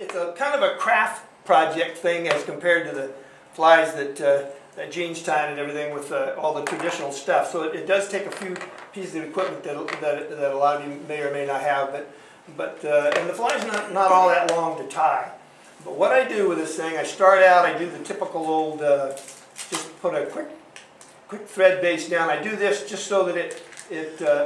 it's a kind of a craft project thing as compared to the flies that Gene's tying and everything with all the traditional stuff. So it does take a few pieces of equipment that a lot of you may or may not have, and the fly's not all that long to tie. But what I do with this thing, I start out, I do the typical old, just put a quick thread base down. I do this just so that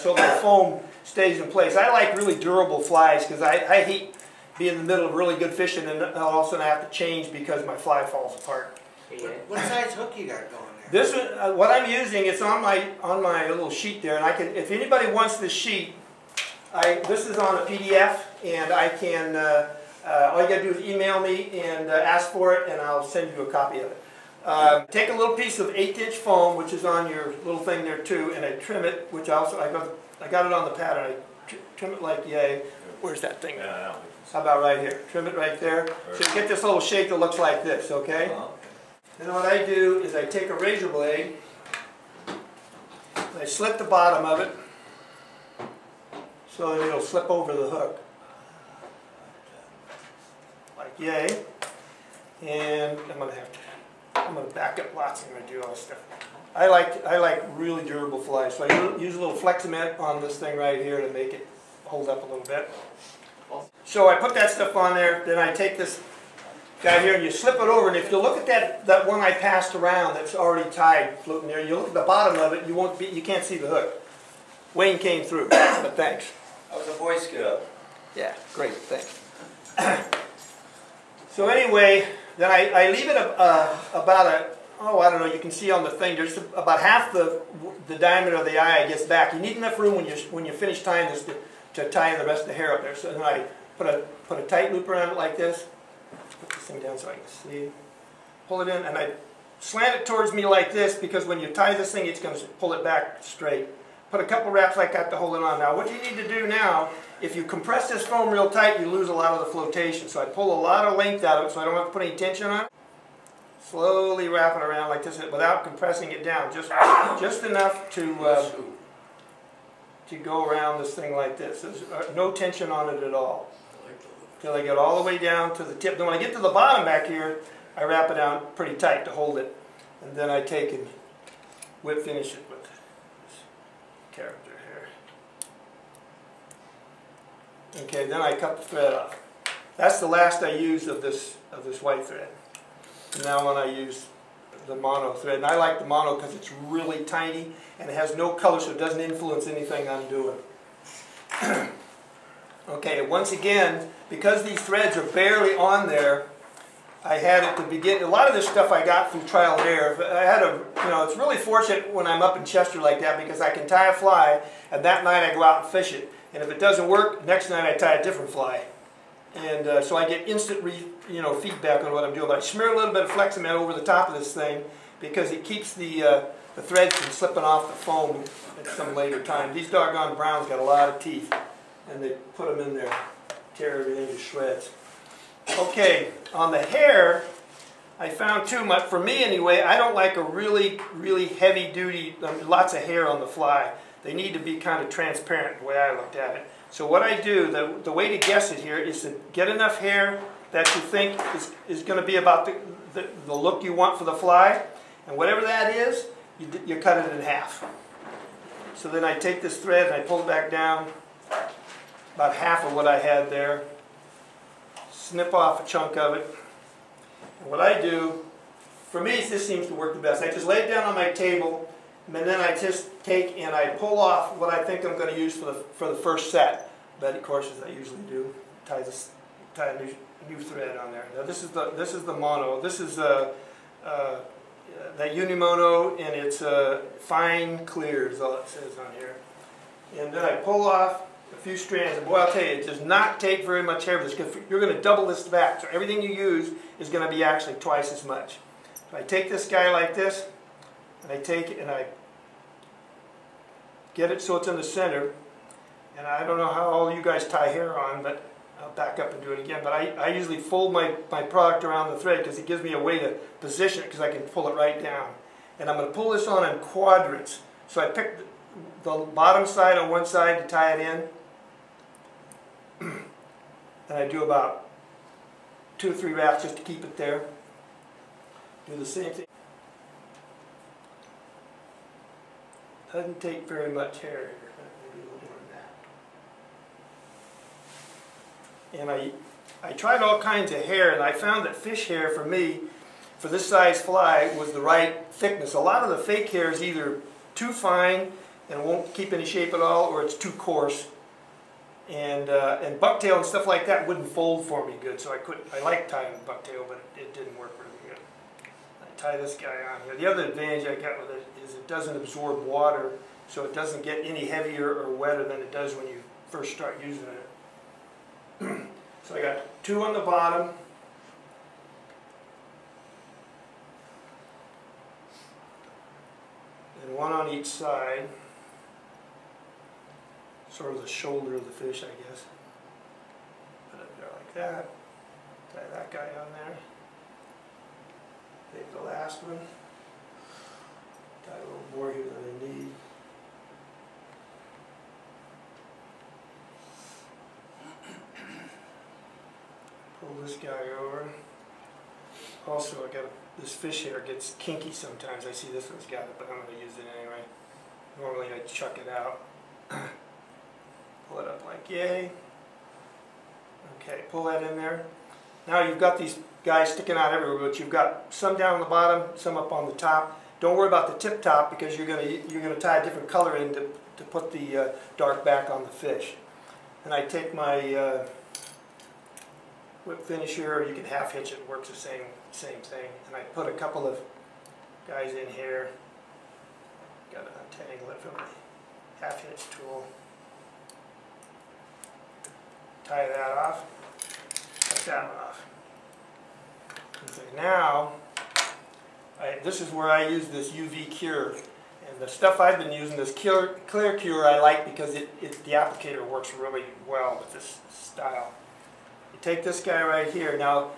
so the foam stays in place. I like really durable flies because I hate being in the middle of really good fishing and all of a sudden I have to change because my fly falls apart. What size hook you got going there? This is what I'm using. It's on my little sheet there, and I can, if anybody wants this sheet, this is on a PDF, and I can. All you got to do is email me and ask for it, and I'll send you a copy of it. Take a little piece of 1/8" foam, which is on your little thing there too, and I trim it. Which also I got it on the pattern. I trim it like yay. Where's that thing? How about right here? Trim it right there. So you get this little shape that looks like this. Okay. Then what I do is I take a razor blade, and I slit the bottom of it so that it'll slip over the hook, like yay. And I'm gonna back up lots. I'm gonna do all this stuff. I like really durable flies, so I use a little Flex-Cement on this thing right here to make it hold up a little bit. So I put that stuff on there. Then I take this guy here and you slip it over, and if you look at that one I passed around that's already tied floating there, you look at the bottom of it, you can't see the hook. Wayne came through, but thanks. I was a Boy Scout. Yeah, great, thanks. So anyway, then I leave it about I don't know, you can see on the thing, there's about half the diameter of the eye gets back. You need enough room when you finish tying this to tie the rest of the hair up there. So then I put a tight loop around it like this. Put this thing down so I can see. Pull it in, and I slant it towards me like this because when you tie this thing, it's going to pull it back straight. Put a couple wraps like that to hold it on. Now, what you need to do now, if you compress this foam real tight, you lose a lot of the flotation. So I pull a lot of length out of it so I don't have to put any tension on it. Slowly wrap it around like this without compressing it down, just enough to go around this thing like this. There's no tension on it at all. Till I get all the way down to the tip. Then when I get to the bottom back here, I wrap it down pretty tight to hold it. And then I take and whip finish it with this character here. Okay, then I cut the thread off. That's the last I use of this white thread. And now when I use the mono thread, and I like the mono because it's really tiny and it has no color, so it doesn't influence anything I'm doing. Okay, once again, because these threads are barely on there, I had at the beginning, a lot of this stuff I got through trial and error. I had it's really fortunate when I'm up in Chester like that because I can tie a fly and that night I go out and fish it. And if it doesn't work, next night I tie a different fly. And so I get instant feedback on what I'm doing. But I smear a little bit of Flex-Cement over the top of this thing because it keeps the threads from slipping off the foam at some later time. These doggone browns got a lot of teeth. And they put them in there, tear everything to shreds. Okay, on the hair, I found too much, for me anyway, I don't like a really, really heavy duty, lots of hair on the fly. They need to be kind of transparent the way I looked at it. So what I do, the way to guess it here is to get enough hair that you think is going to be about the look you want for the fly. And whatever that is, you cut it in half. So then I take this thread and I pull it back down. About half of what I had there, snip off a chunk of it. And what I do, for me this seems to work the best. I just lay it down on my table, and then I just take and I pull off what I think I'm going to use for the first set. But of course, as I usually do, tie a new thread on there. Now this is the mono. This is that Unimono, and it's fine clear is all it says on here. And then I pull off a few strands, and boy, I'll tell you, it does not take very much hair for this because you're going to double this back. So everything you use is going to be actually twice as much. So I take this guy like this, and I take it and I get it so it's in the center. And I don't know how all you guys tie hair on, but I'll back up and do it again. But I usually fold my product around the thread because it gives me a way to position it because I can pull it right down. And I'm going to pull this on in quadrants. So I pick the bottom side on one side to tie it in. And I do about 2 or 3 wraps just to keep it there. Do the same thing. Doesn't take very much hair here. Maybe a little more than that. And I tried all kinds of hair, and I found that fish hair for me, for this size fly, was the right thickness. A lot of the fake hair is either too fine and won't keep any shape at all, or it's too coarse. And bucktail and stuff like that wouldn't fold for me good, so I couldn't. I like tying bucktail, but it didn't work really good. I tie this guy on here. The other advantage I got with it is it doesn't absorb water, so it doesn't get any heavier or wetter than it does when you first start using it. So I got 2 on the bottom. And 1 on each side. Sort of the shoulder of the fish, I guess. Put it there like that. Tie that guy on there. Take the last one. Tie a little more here than I need. Pull this guy over. Also, this fish hair gets kinky sometimes. I see this one's got it, but I'm going to use it anyway. Normally I chuck it out. Pull it up like yay. Okay, pull that in there. Now you've got these guys sticking out everywhere, but you've got some down on the bottom, some up on the top. Don't worry about the tip top because you're gonna tie a different color in to put the dark back on the fish. And I take my whip finish here, or you can half hitch it. Works the same thing. And I put a couple of guys in here. Got to untangle it from the half hitch tool. Tie that off. Cut that one off. And so now, this is where I use this UV cure. And the stuff I've been using, this clear cure, I like because the applicator works really well with this style. You take this guy right here. Now,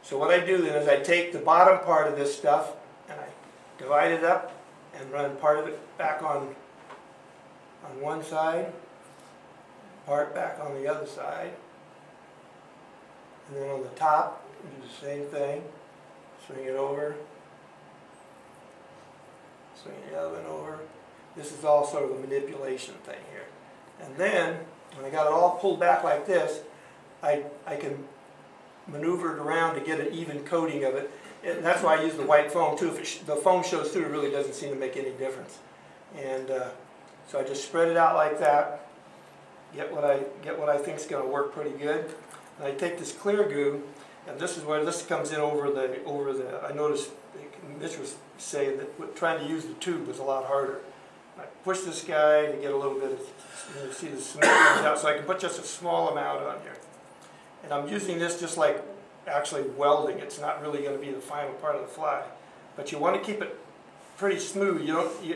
so what I do then is I take the bottom part of this stuff and I divide it up and run part of it back on one side, part back on the other side, and then on the top do the same thing. Swing it over, swing the other one over. This is all sort of a manipulation thing here. And then when I got it all pulled back like this, I can maneuver it around to get an even coating of it. And that's why I use the white foam too. If the foam shows through, it really doesn't seem to make any difference. And so I just spread it out like that. Get what I think is going to work pretty good. And I take this clear goo, and this is where this comes in over the. I noticed Mitch was saying that trying to use the tube was a lot harder. I push this guy to get a little bit of, you see the cement comes out, so I can put just a small amount on here. And I'm using this just like actually welding. It's not really going to be the final part of the fly, but you want to keep it pretty smooth.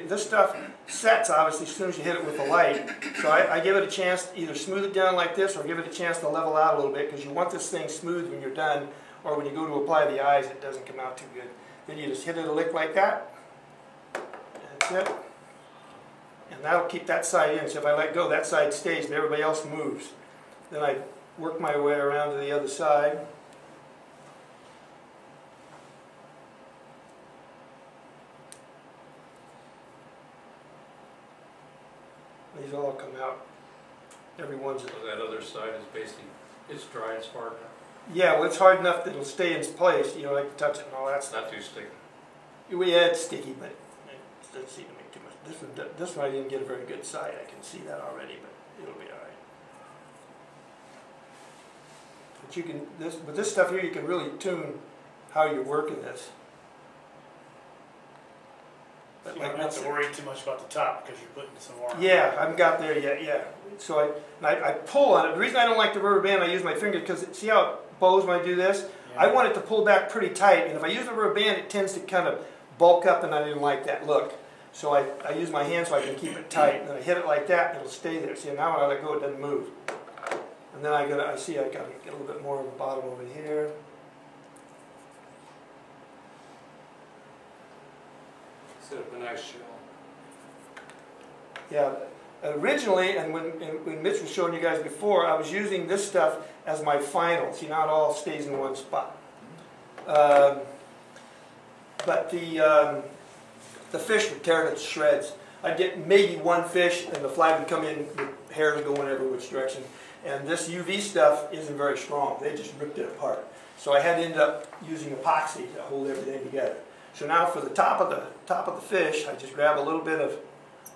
This stuff sets obviously as soon as you hit it with the light. So I give it a chance to either smooth it down like this or give it a chance to level out a little bit, because you want this thing smooth when you're done, or when you go to apply the eyes it doesn't come out too good. Then you just hit it a lick like that. That's it. And that'll keep that side in. So if I let go, that side stays, but everybody else moves. Then I work my way around to the other side. These all come out. Every one's. So that other side is basically, it's dry, it's hard enough. Yeah, well, it's hard enough that it'll stay in place. You know, I can touch it and all that It's stuff. not too sticky. Yeah, it's sticky, but it doesn't seem to make too much. This one I didn't get a very good side. I can see that already, but it'll be all right. But you can with this stuff here, you can really tune how you're working this. So you don't have to worry too much about the top because you're putting some more on. Yeah, I haven't got there yet. Yeah, so I pull on it. The reason I don't like the rubber band, I use my finger because see how it bows when I do this. Yeah. I want it to pull back pretty tight, and if I use the rubber band, it tends to kind of bulk up, and I didn't like that look. So I use my hand so I can keep it tight, and then I hit it like that, and it'll stay there. See, now when I let go, it doesn't move. And then I gotta get a little bit more on the bottom over here. Set up a nice shell. Yeah, originally, and when Mitch was showing you guys before, I was using this stuff as my final. See, now it all stays in one spot. But the fish would tear it to shreds. I'd get maybe one fish, and the fly would come in with hairs going every which direction. And this UV stuff isn't very strong. They just ripped it apart. So I had to end up using epoxy to hold everything together. So now for the top of the fish, I just grab a little bit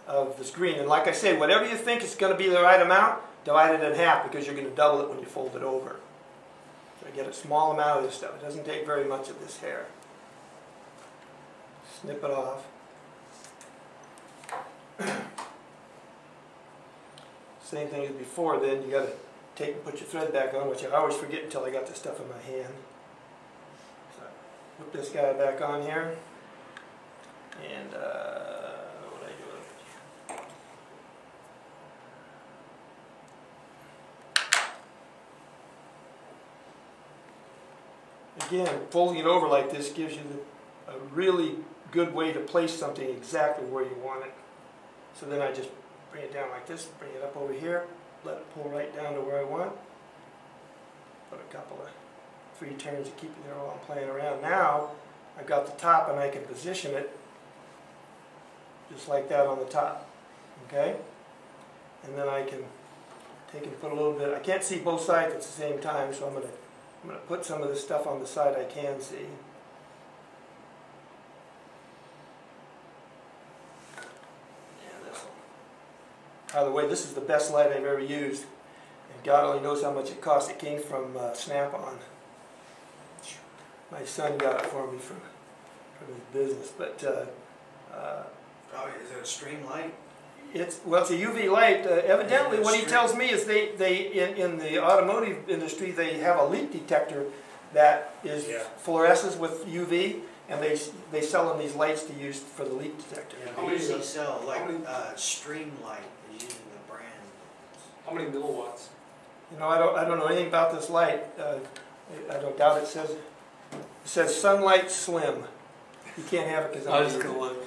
of this green. And like I say, whatever you think is going to be the right amount, divide it in half because you're going to double it when you fold it over. So I get a small amount of this stuff. It doesn't take very much of this hair. Snip it off. Same thing as before, then you got to take and put your thread back on, which I always forget until I got the stuff in my hand. So put this guy back on here, and what do I do? Again, folding it over like this gives you a really good way to place something exactly where you want it. So then I just bring it down like this, bring it up over here, let it pull right down to where I want. Put a couple of 3 turns to keep it there while I'm playing around. Now I've got the top and I can position it just like that on the top. Okay? And then I can take and put a little bit, I can't see both sides at the same time, so I'm going to put some of this stuff on the side I can see. By the way, this is the best light I've ever used, and God only knows how much it cost. It came from Snap-on. My son got it for me from his business, but Probably, is it a stream light? it's a UV light. Evidently, what he tells me is in the automotive industry they have a leak detector that is fluoresces with UV, and they sell them these lights to use for the leak detector. Yeah, they usually sell like stream light. Using the brand. How many milliwatts? You know, I don't know anything about this light. I don't doubt it says Sunlight Slim. You can't have it because I was just gonna look.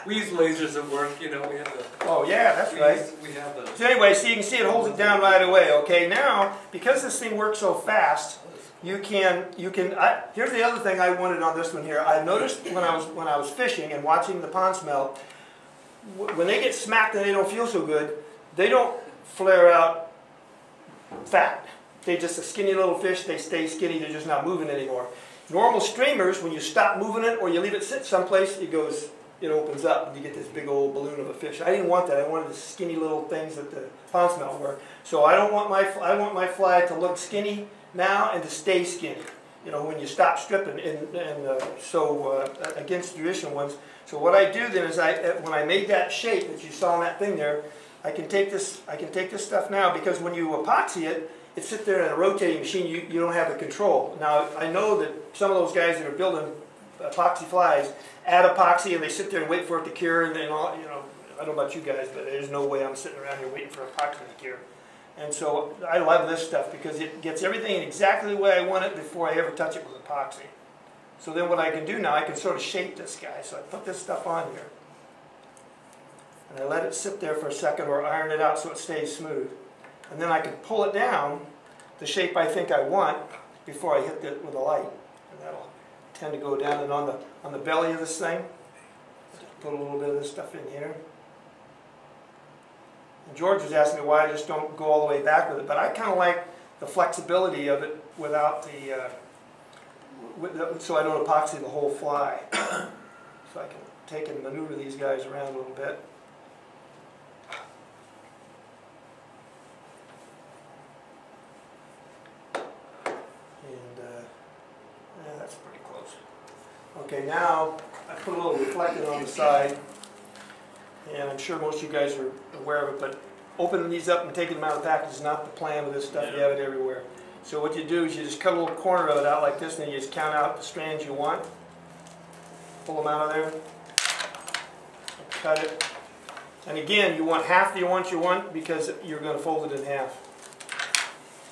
We use lasers at work, you know. We have the. Oh yeah, that's right. We have the. So anyway, so you can see it holds it down right away. Okay, now because this thing works so fast, you can. Here's the other thing I wanted on this one here. I noticed when I was fishing and watching the pond smelt, when they get smacked and they don't feel so good, they don't flare out fat. They just a skinny little fish. They stay skinny. They're just not moving anymore. Normal streamers, when you stop moving it or you leave it sit someplace, it opens up and you get this big old balloon of a fish. I didn't want that. I wanted the skinny little things that the pond smelt were. So I want my fly to look skinny now and to stay skinny. You know, when you stop stripping, against traditional ones. So what I do then is when I made that shape that you saw in that thing there, I can take this stuff now, because when you epoxy it, it sits there in a rotating machine. You don't have the control. Now I know that some of those guys that are building epoxy flies add epoxy and they sit there and wait for it to cure, and then all, you know, I don't know about you guys, but there's no way I'm sitting around here waiting for epoxy to cure. And so I love this stuff because it gets everything exactly the way I want it before I ever touch it with epoxy. So then what I can do now, I can sort of shape this guy. So I put this stuff on here. And I let it sit there for a second or iron it out so it stays smooth. And then I can pull it down the shape I think I want before I hit it with a light. And that'll tend to go down. And on the belly of this thing, just put a little bit of this stuff in here. And George was asking me why I just don't go all the way back with it. But I kind of like the flexibility of it without so I don't epoxy the whole fly. So I can take and maneuver these guys around a little bit. Yeah, that's pretty close. Okay, now I put a little reflectant on the side, and I'm sure most of you guys are aware of it, but opening these up and taking them out of the package is not the plan with this stuff. You have it everywhere. So what you do is you just cut a little corner of it out like this, and then you just count out the strands you want. Pull them out of there. Cut it. And again, you want half the ones you want because you're going to fold it in half.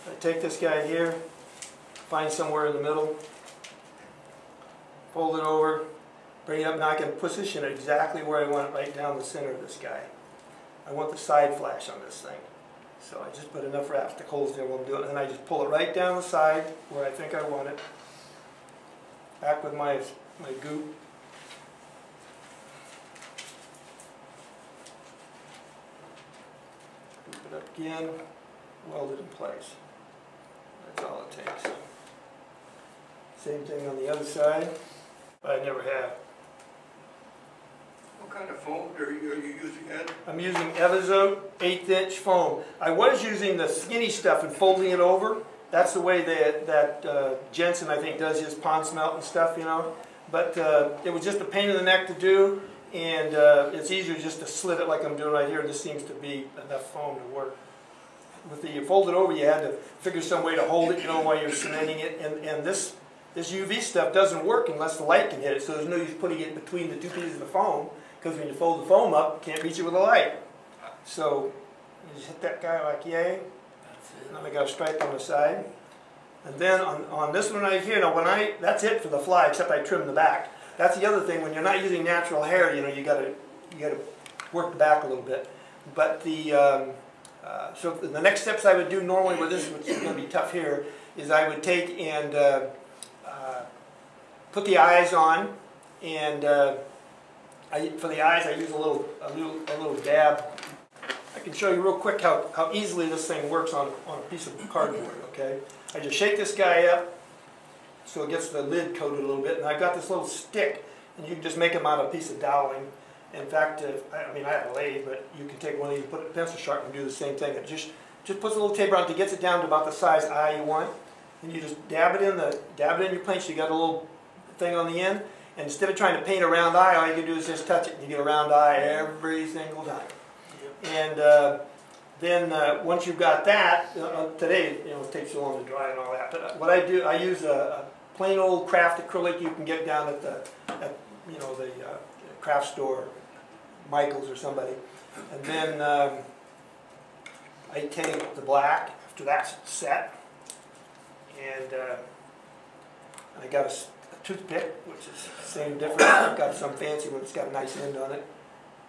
I take this guy here, find somewhere in the middle, fold it over, Bring it up, now I can position it exactly where I want it, right down the center of this guy. I want the side flash on this thing. So I just put enough rapstick holes there while I'm doing it, and I just pull it right down the side where I think I want it. Back with my goop. Goop it up again, weld it in place. That's all it takes. Same thing on the other side, but I never have. What kind of foam are you using, Ed? I'm using Evizote 1/8" foam. I was using the skinny stuff and folding it over. That's the way that Jensen, I think, does his pond smelt and stuff, you know. But it was just a pain in the neck to do, and it's easier just to slit it like I'm doing right here. This seems to be enough foam to work. With the fold it over, you had to figure some way to hold it, you know, while you're cementing it. And this UV stuff doesn't work unless the light can hit it. So there's no use putting it between the two pieces of foam, because when you fold the foam up, you can't reach it with a light. So you just hit that guy like yay. And then I got a stripe on the side. And then on this one right here, now that's it for the fly, except I trim the back. That's the other thing, when you're not using natural hair, you know, you gotta work the back a little bit. But so the next steps I would do normally with this, which is going to be tough here, is I would take and put the eyes on, and for the eyes I use a little dab. I can show you real quick how easily this thing works on a piece of cardboard. Okay, I just shake this guy up so it gets the lid coated a little bit, and I've got this little stick, and you can just make them out of a piece of doweling. In fact, I mean, I have a lathe, but you can take one of these, put a pencil sharpener, and do the same thing. It just puts a little taper on it, it gets it down to about the size eye you want, and you just dab it in your paint. So you got a little thing on the end, and instead of trying to paint a round eye, all you can do is just touch it, and you get a round eye every single time. And then once you've got that, today, you know, it takes so long to dry and all that. But what I do, I use a plain old craft acrylic you can get down at the craft store, Michael's or somebody. And then I take the black after that's set, and I got a toothpick, which is same difference. I've got some fancy one that's got a nice end on it,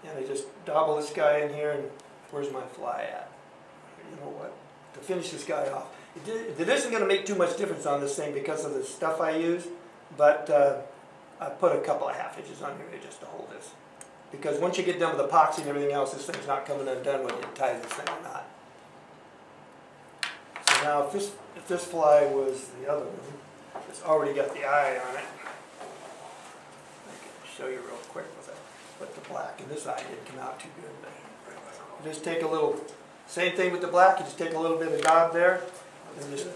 and I just dabble this guy in here, and where's my fly at? You know what? To finish this guy off, it isn't going to make too much difference on this thing because of the stuff I use, but I put a couple of half inches on here just to hold this. Because once you get done with epoxy and everything else, this thing's not coming undone whether you tie this thing or not. So now if this fly was the other one, it's already got the eye on it. I can show you real quick with the black. And this eye didn't come out too good. But you just take a little, same thing with the black, you just take a little bit of daub there and just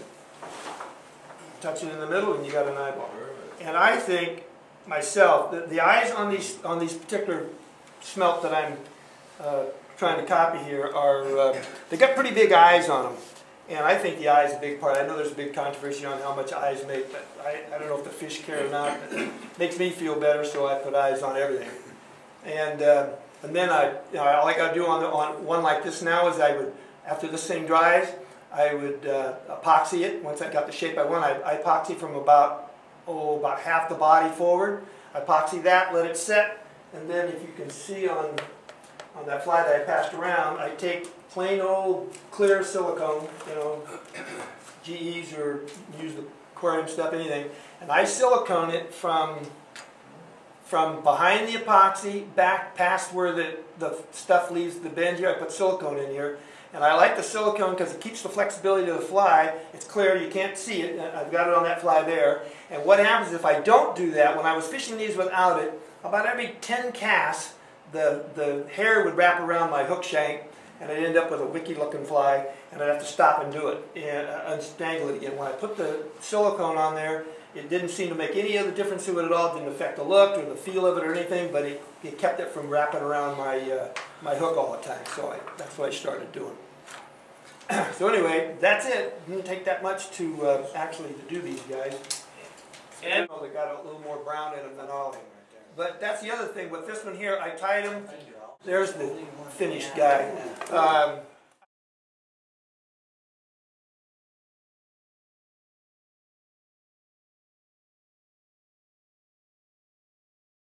touch it in the middle and you got an eyeball. And I think myself, the eyes on these particular smelt that I'm trying to copy here are, they got pretty big eyes on them. And I think the eye is a big part. I know there's a big controversy on how much eyes make, but I don't know if the fish care or not. But it makes me feel better, so I put eyes on everything. And then all I got to do on one like this now is I would, after this thing dries, I would epoxy it. Once I got the shape I want, I epoxy from about half the body forward. I epoxy that, let it set, and then if you can see on that fly that I passed around, I take plain old clear silicone, you know, GEs or use the aquarium stuff, anything, and I silicone it from behind the epoxy back past where the stuff leaves the bend here. I put silicone in here, and I like the silicone because it keeps the flexibility of the fly. It's clear, you can't see it. I've got it on that fly there. And what happens if I don't do that, when I was fishing these without it, about every 10 casts, the hair would wrap around my hook shank, and I'd end up with a wicky looking fly, and I'd have to stop and do it, and unstangle it again. When I put the silicone on there, it didn't seem to make any other difference to it at all. It didn't affect the look or the feel of it or anything, but it kept it from wrapping around my hook all the time. So that's what I started doing. So anyway, that's it. It didn't take that much to actually to do these guys. And they got a little more brown in them than all of them right there. But that's the other thing. With this one here, I tied them. There's the finished guy.